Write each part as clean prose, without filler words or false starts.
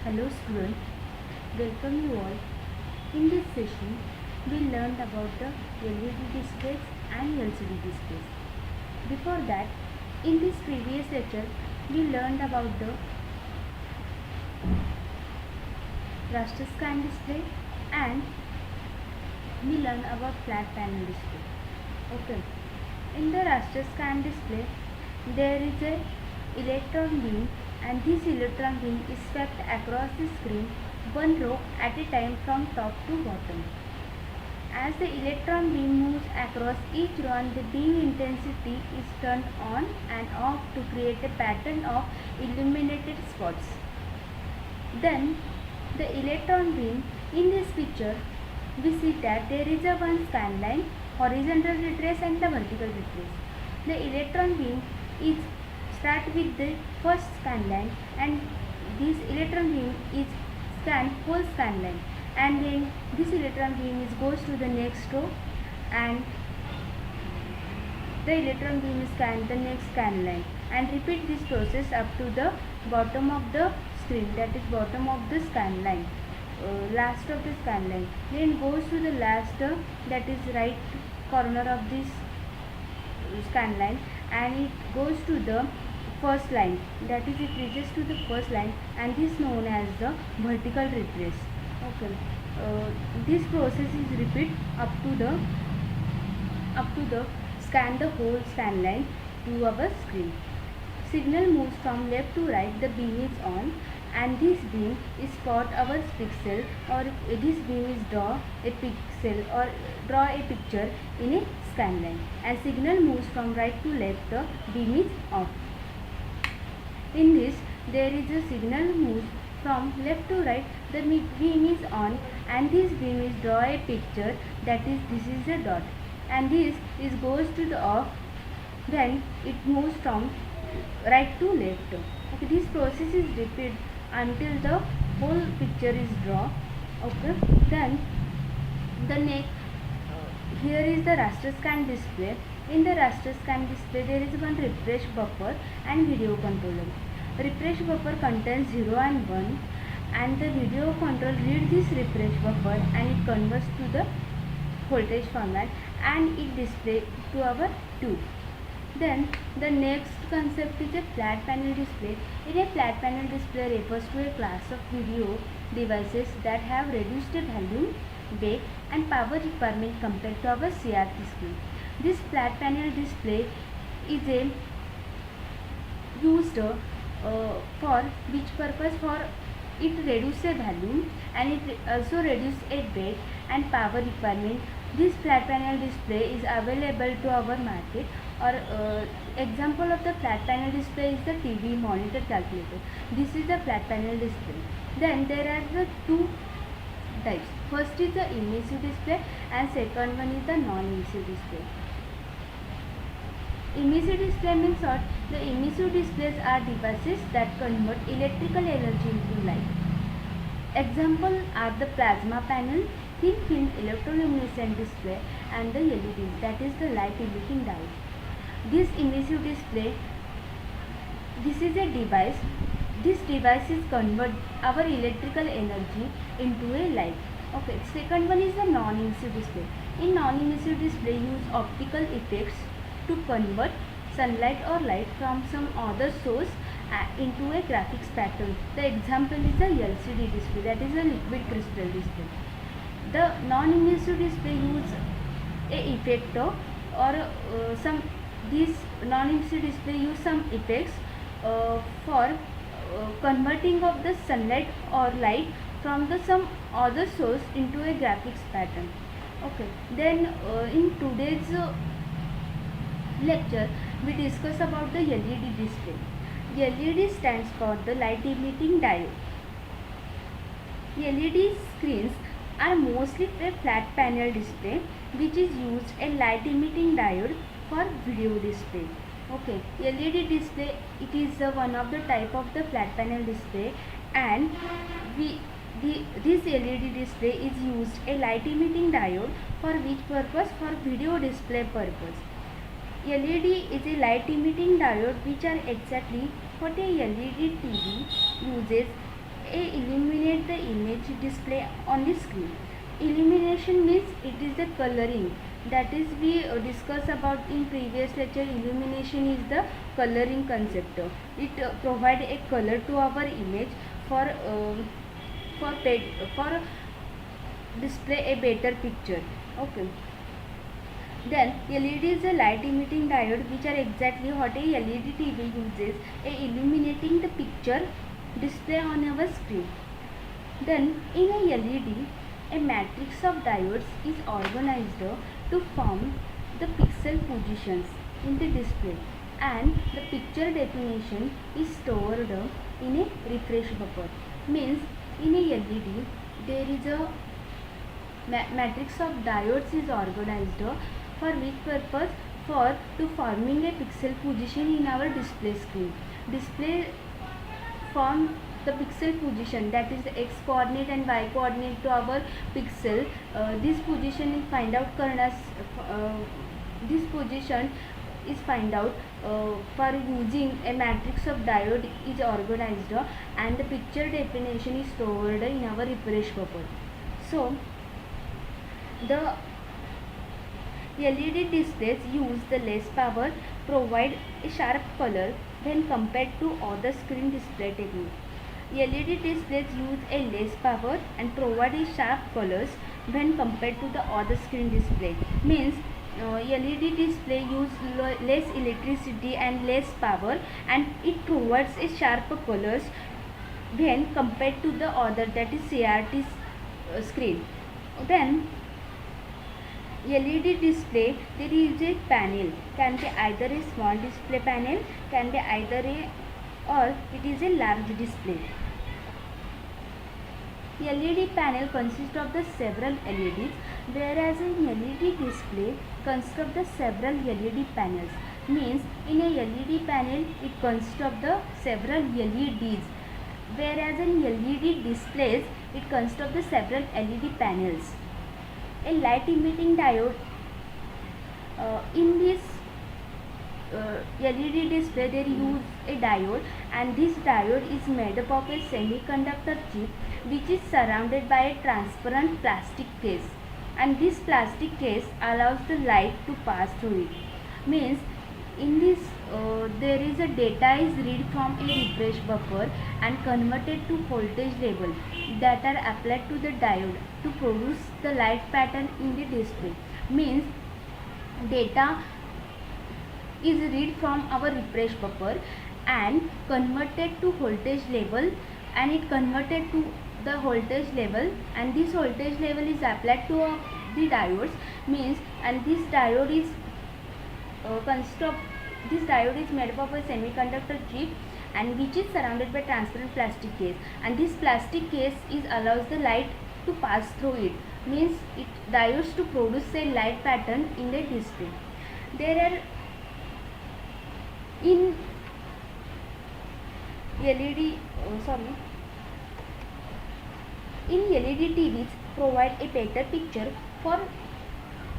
Hello students, welcome you all. In this session, we learned about the LED displays and LCD displays. Before that, in this previous lecture, we learned about the raster scan display and we learned about flat panel display. Okay. In the raster scan display, there is a electron beam and this electron beam is swept across the screen one row at a time from top to bottom. As the electron beam moves across each row, the beam intensity is turned on and off to create a pattern of illuminated spots. Then the electron beam, in this picture we see that there is a one scan line, horizontal retrace and the vertical retrace. The electron beam is start with the first scan line and this electron beam is scan whole scan line, and then this electron beam goes to the next row and the electron beam scan the next scan line and repeat this process up to the bottom of the screen, that is bottom of the scan line, last of the scan line, then goes to the last that is right corner of this scan line and it goes to the first line, that is it reaches to the first line, and this is known as the vertical retrace. Okay, this process is repeat up to the scan the whole scan line to our screen. Signal moves from left to right, the beam is on and this beam is spot our pixel, or this beam is draw a pixel or draw a picture in a scan line, and signal moves from right to left, the beam is off. In this, there is a signal moves from left to right, the beam is on and this beam is draw a picture, that is this is a dot, and this is goes to the off, then it moves from right to left. Okay, this process is repeated until the whole picture is drawn. Okay, then the next here is the raster scan display. In the raster scan display, there is one refresh buffer and video controller. Refresh buffer contains 0 and 1, and the video control reads this refresh buffer and it converts to the voltage format and it displays to our tube. Then the next concept is a flat panel display. In a flat panel display refers to a class of video devices that have reduced volume, weight and power requirement compared to our CRT screen. This flat panel display is used for which purpose? For it reduces volume and it also reduces weight and power requirement. This flat panel display is available to our market, or example of the flat panel display is the TV, monitor, calculator. This is the flat panel display. Then there are the two types. First is the emissive display and second one is the non-emissive display. Emissive display means what? The emissive displays are devices that convert electrical energy into light. Example are the plasma panel, thin film electroluminescent display and the LED, that is the light emitting diode. This emissive display, this is a device. This device is convert our electrical energy into a light. Okay, second one is the non-emissive display. In non-emissive display, use optical effects to convert sunlight or light from some other source into a graphics pattern. The example is the LCD display, that is a liquid crystal display. The non-emissive display use a effect or some these non-emissive display use some effects for converting of the sunlight or light from the some other source into a graphics pattern. Okay, then in today's lecture we discuss about the LED display. LED stands for the light emitting diode. LED screens are mostly a flat panel display which is used a light emitting diode for video display. Okay, LED display, it is one of the type of the flat panel display, and this LED display is used a light emitting diode for which purpose? For video display purpose. LED is a light emitting diode which are exactly what a LED TV uses illuminate the image display on the screen. Illumination means it is the coloring, that is we discuss about in previous lecture. Illumination is the coloring concept. It provide a color to our image for for display a better picture. Okay. Then LED is a light emitting diode, which are exactly what a LED TV uses, a illuminating the picture display on our screen. Then in a LED, a matrix of diodes is organized to form the pixel positions in the display, and the picture definition is stored in a refresh buffer. Means in a LED there is a matrix of diodes is organized for which purpose? For to forming a pixel position in our display screen. Display form the pixel position, that is x coordinate and y coordinate to our pixel. This position is find out this position is find out for using a matrix of diode is organized, and the picture definition is stored in our refresh buffer. So the LED displays use the less power, provide a sharp color when compared to other screen display technique. LED displays use a less power and provide a sharp colors when compared to the other screen display. Means LED display use less electricity and less power, and it provides a sharp colors when compared to the other, that is CRT screen. Then LED display, there is a panel, can be either a small display panel, can be either a, or it is a large display. LED panel consists of the several LEDs, whereas an LED display consists of the several LED panels. Means in a LED panel it consists of the several LEDs, whereas in LED displays it consists of the several LED panels. A light emitting diode, in this LED display they use a diode, and this diode is made up of a semiconductor chip which is surrounded by a transparent plastic case, and this plastic case allows the light to pass through it. Means in this there is a data is read from a refresh buffer and converted to voltage level that are applied to the diode to produce the light pattern in the display. Means data is read from our refresh buffer and converted to voltage level, and it converted to the voltage level, and this voltage level is applied to the diodes. Means, and this diode is this diode is made up of a semiconductor chip and which is surrounded by transparent plastic case, and this plastic case is allows the light to pass through it. Means it diodes to produce a light pattern in the display. There are in LED in LED TVs provide a better picture for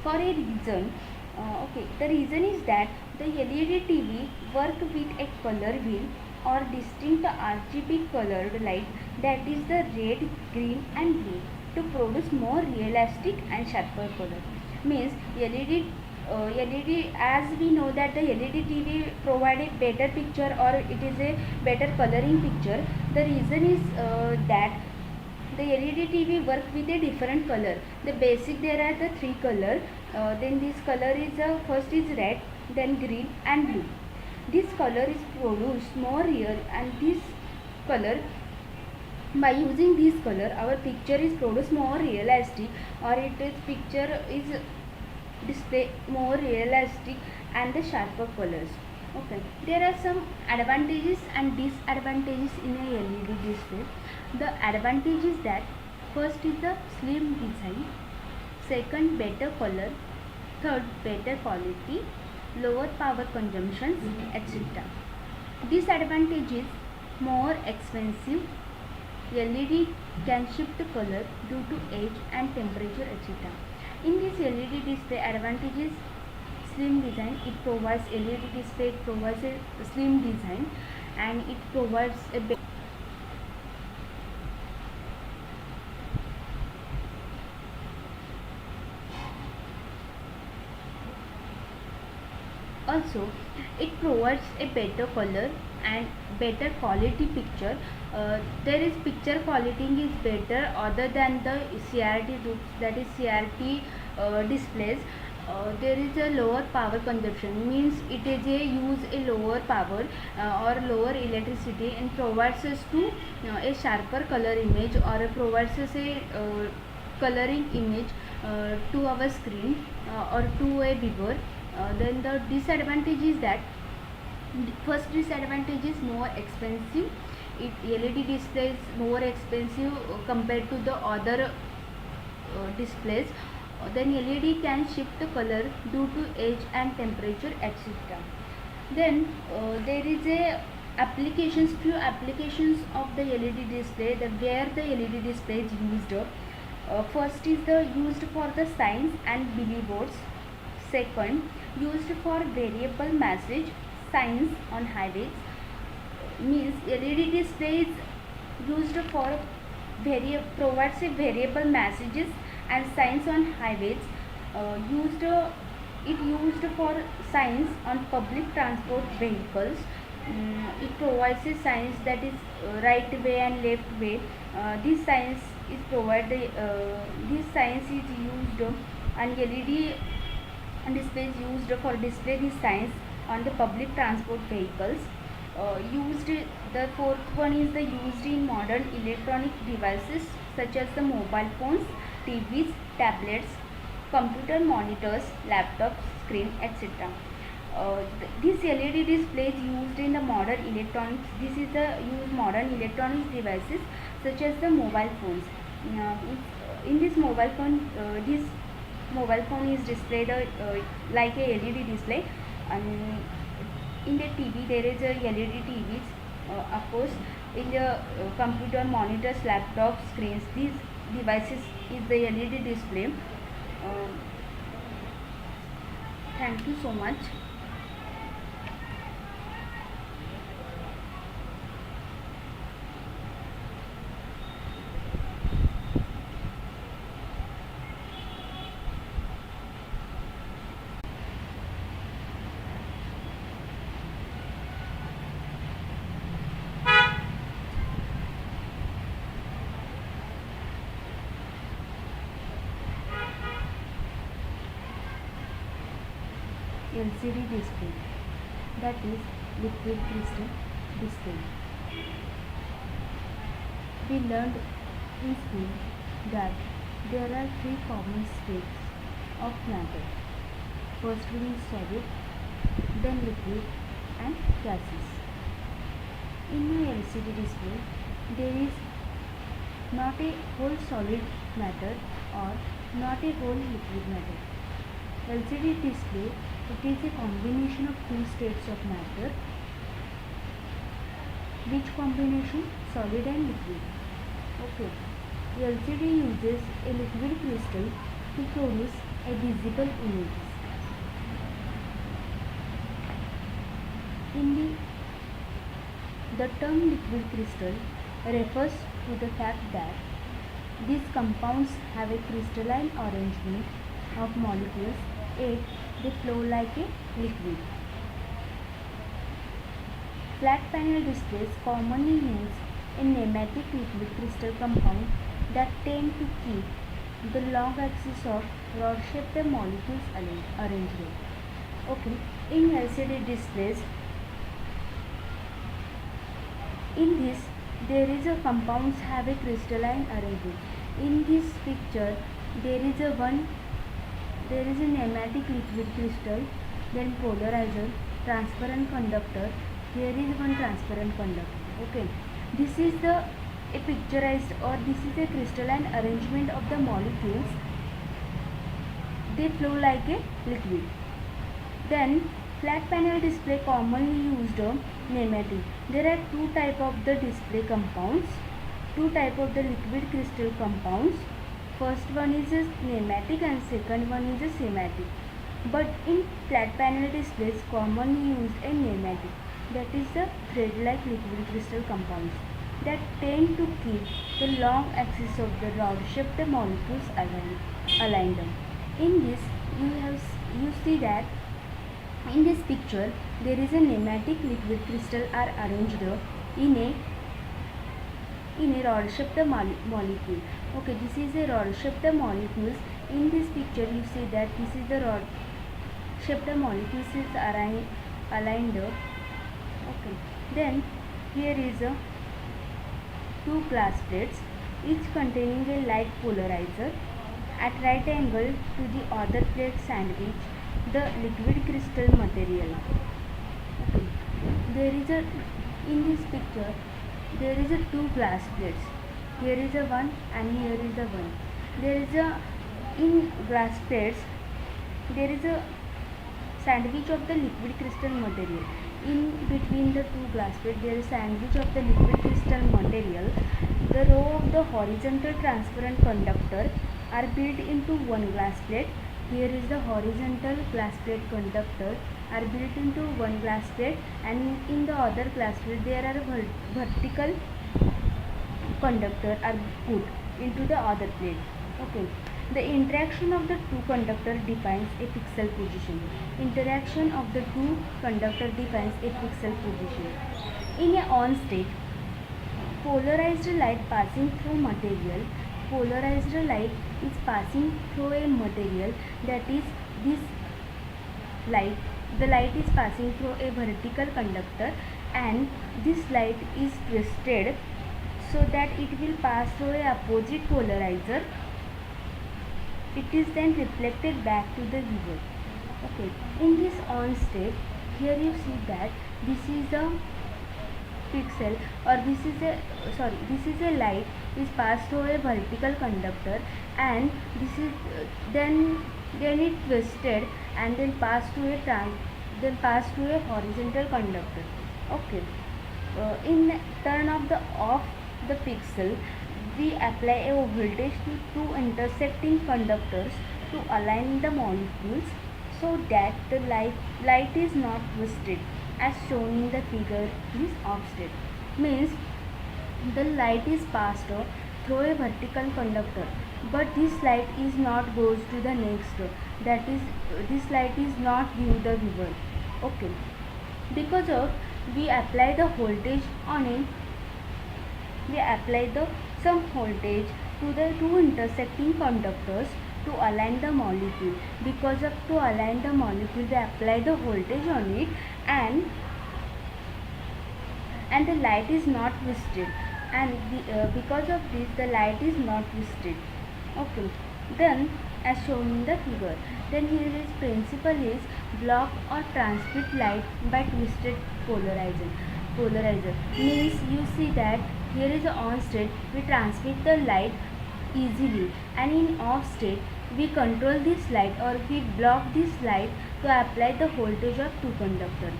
a reason. Okay, the reason is that the LED TV work with a color wheel or distinct RGB colored light, that is the red, green and blue, to produce more realistic and sharper color. Means LED, as we know that the LED TV provide a better picture or it is a better coloring picture. The reason is that the LED TV work with a different color. The basic there are the three color. Then this color is first is red, then green and blue. This color is produced more real, and this color, by using this color our picture is produced more realistic, or it is picture is display more realistic and the sharper colors. Okay, there are some advantages and disadvantages in a LED display. The advantage is that first is the slim design, second better color, third better quality, lower power consumption, etc. Disadvantage is more expensive. LED can shift color due to age and temperature, etc. In this LED display, advantage is slim design. It provides LED display, it provides a slim design, and it provides a also it provides a better color and better quality picture. There is picture quality is better other than the CRT groups, that is CRT displays. There is a lower power consumption, means it is a use a lower power or lower electricity and provides us to a sharper color image, or provides us a coloring image to our screen or to a viewer. Then the disadvantage is that, first disadvantage is more expensive. LED display is more expensive compared to the other displays. Then LED can shift the color due to age and temperature, etc. Then there is a applications, few applications of the LED display, where the LED display is used. First is the used for the signs and billboards. Second, used for variable message signs on highways, means LED display is used for provides a variable messages and signs on highways. It used for signs on public transport vehicles. It provides a signs, that is right way and left way. This signs is provided. This signs is used and LED display is used for display these signs on the public transport vehicles. Used The fourth one is the used in modern electronic devices such as the mobile phones, TVs, tablets, computer monitors, laptops, screen, etc. This LED display is used in the modern electronics. This is the used modern electronic devices such as the mobile phones. In this mobile phone is displayed like a LED display, and in the TV there is a LED TVs. Of course, in the computer monitors, laptop screens, these devices is the LED display. Uh, Thank you so much. LCD display, that is liquid crystal display. We learned in school that there are three common states of matter. First one is solid, then liquid and gases. In my LCD display, there is not a whole solid matter or not a whole liquid matter. LCD display, it is a combination of two states of matter. Which combination? Solid and liquid. Okay. LCD uses a liquid crystal to produce a visible images. The term liquid crystal refers to the fact that these compounds have a crystalline arrangement of molecules, yet they flow like a liquid. Flat panel displays commonly use a nematic liquid crystal compound that tend to keep the long axis of rod-shaped molecules arrangement. Okay, in LCD displays, in this there is a compounds have a crystalline arrangement. In this picture, there is a nematic liquid crystal, then polarizer, transparent conductor. Here is one transparent conductor. Okay, this is a picturized, or this is a crystalline arrangement of the molecules. They flow like a liquid. Then flat panel display commonly used nematic. There are two type of the display compounds, two type of the liquid crystal compounds. First one is a nematic and second one is a sematic. But in flat panel displays commonly used a nematic, that is the thread-like liquid crystal compounds that tend to keep the long axis of the rod-shaped molecules aligned. In this, you see that In this picture, there is a nematic liquid crystal are arranged in a rod-shaped molecule. Okay, this is a rod-shaped molecules. In this picture, you see that this is the rod-shaped molecules is aligned. Okay, then here is a two glass plates, each containing a light polarizer. At right angle to the other plate sandwich the liquid crystal material. Okay. There is a in this picture there is a two glass plates. Here is a one and here is a one. There is a in glass plates there is a sandwich of the liquid crystal material. In between the two glass plates there is sandwich of the liquid crystal material. The row of the horizontal transparent conductor are built into one glass plate. Here is the horizontal glass plate conductor are built into one glass plate, and in the other glass plate there are vertical conductor are put into the other plate. Okay. The interaction of the two conductor defines a pixel position. Interaction of the two conductor defines a pixel position. In a on state, polarized light passing through material. Polarized light is passing through a material, that is this light. The light is passing through a vertical conductor and this light is twisted so that it will pass through a opposite polarizer. It is then reflected back to the viewer. Okay. In this on state, here you see that this is a pixel, or this is a light is passed through a vertical conductor, and this is then it twisted and then passed through a horizontal conductor. Okay. In turn of the off the pixel, we apply a voltage to two intersecting conductors to align the molecules so that the light is not twisted, as shown in the figure is off state. Means the light is passed through a vertical conductor, but this light is not goes to the next, that is this light is not view the viewer. Okay. Because of we apply the voltage on it, we apply the some voltage to the two intersecting conductors to align the molecule. Because of to align the molecule, we apply the voltage on it, and the light is not twisted, and because of this the light is not twisted. Okay. Then as shown in the figure, then here is principle is block or transmit light by twisted polarizer means you see that here is a on state we transmit the light easily, and in off state we control this light or we block this light to apply the voltage of two conductors.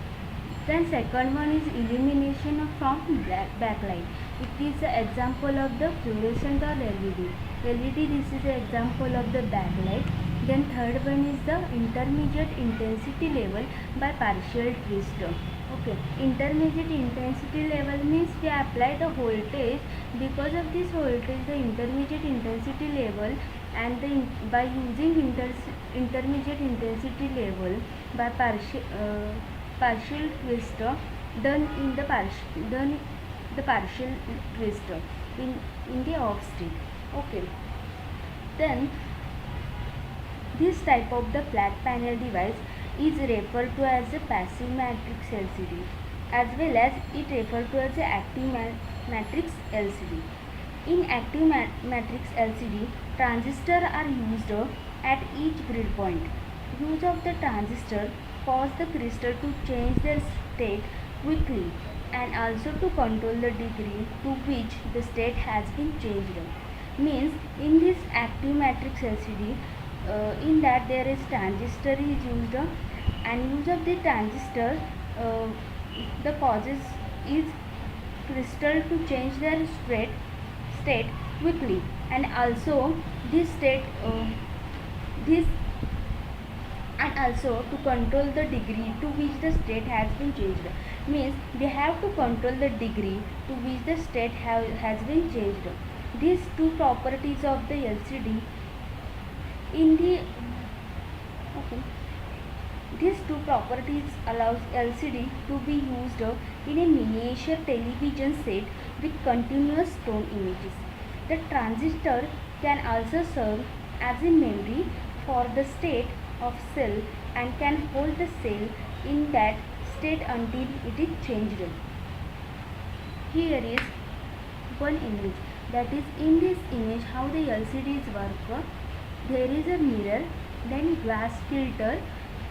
Then second one is elimination from backlight. It is an example of the fluorescent or LED. This is an example of the backlight. Then third one is the intermediate intensity level by partial twist. Okay, intermediate intensity level means we apply the voltage. Because of this voltage, the intermediate intensity level, and by using intermediate intensity level by partial twist done the partial twist in the off state. Okay. Then this type of the flat panel device is referred to as a passive matrix LCD, as well as it referred to as a active matrix LCD. In active matrix LCD, transistors are used at each grid point. Use of the transistor cause the crystal to change their state quickly, and also to control the degree to which the state has been changed. Means in this active matrix LCD, in that there is transistor is used, and use of the transistor the causes is crystal to change their state quickly, and also this state this and also to control the degree to which the state has been changed. Means they have to control the degree to which the state has been changed. These two properties of the LCD in the okay, These two properties allows LCD to be used in a miniature television set with continuous tone images. The transistor can also serve as a memory for the state of cell and can hold the cell in that state until it is changed. Here is one image, that is, in this image how the LCDs work. There is a mirror, then glass filter,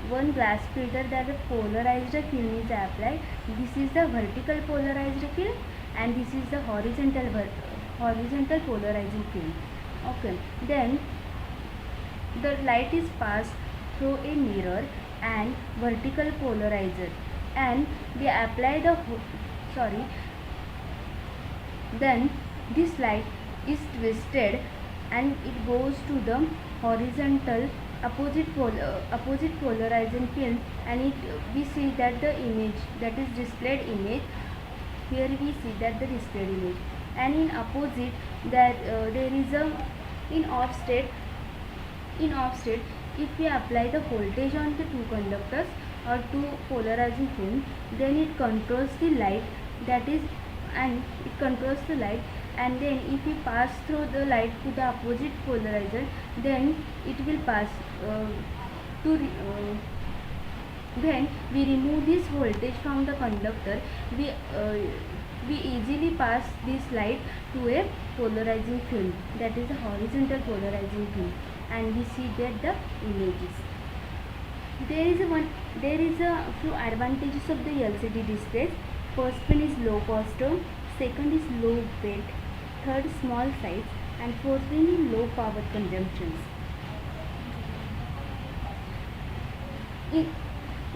one glass filter that the polarized film is applied. This is the vertical polarized film and this is the horizontal polarizing film. Okay, then the light is passed through a mirror and vertical polarizer, and we apply the sorry then this light is twisted and it goes to the horizontal opposite polarizing film, and we see that the image, that is displayed image, here we see that the displayed image, and in opposite that there is a in off state if we apply the voltage on the two conductors or two polarizing film, then it controls the light, that is, and it controls the light, and then if we pass through the light to the opposite polarizer, then it will pass when we remove this voltage from the conductor, we easily pass this light to a polarizing film, that is a horizontal polarizing film, and we see that the images. There is a few advantages of the LCD displays. First one is low cost, second is low weight, third small size, and fourth one is low power consumptions. In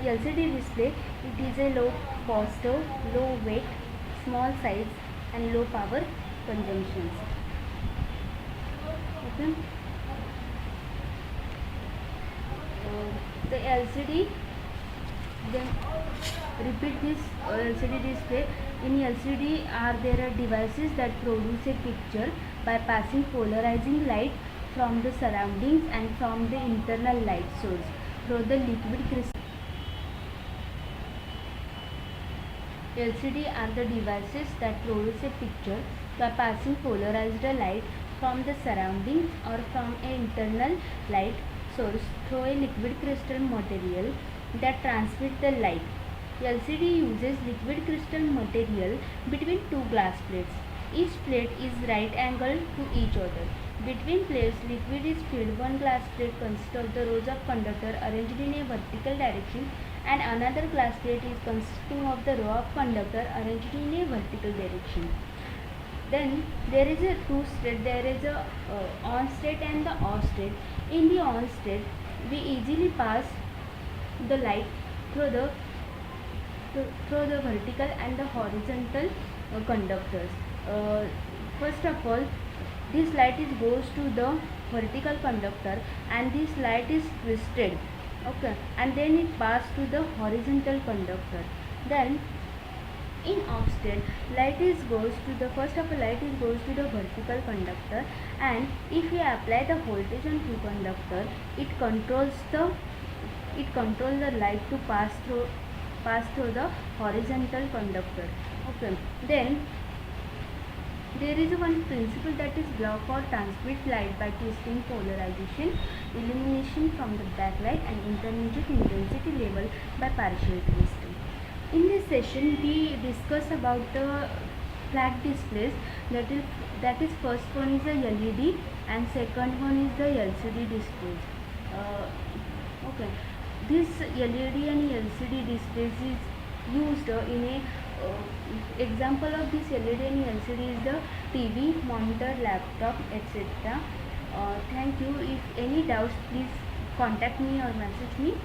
LCD display, it is a low cost, low weight, small size, and low power consumptions. Okay. The LCD, then repeat this LCD display. In LCD there are devices that produce a picture by passing polarizing light from the surroundings and from the internal light source through the liquid crystal. LCD are the devices that produce a picture by passing polarized light from the surroundings or from an internal light source through a liquid crystal material that transmits the light. LCD uses liquid crystal material between two glass plates. Each plate is right angled to each other. Between plates, liquid is filled. One glass plate consists of the rows of conductor arranged in a vertical direction, and another glass plate is consisting of the row of conductor arranged in a vertical direction. Then there is a two state, there is a on state and the off state. In the on state, we easily pass the light through the vertical and the horizontal conductors. First of all, this light goes to the vertical conductor and this light is twisted, okay, and then it passes to the horizontal conductor. Then in off state, goes to the vertical conductor, and if we apply the voltage on two conductor, it controls the light to pass through the horizontal conductor. Okay, then there is one principle, that is block or transmit light by twisting polarization, illumination from the backlight, and intermediate intensity level by partial twisting. In this session, we discuss about the flat displays. That is first one is the LED and second one is the LCD displays. Okay, this LED and LCD displays is used in a example of this LED and LCD is the TV, monitor, laptop, etc. Thank you. If any doubts, please contact me or message me.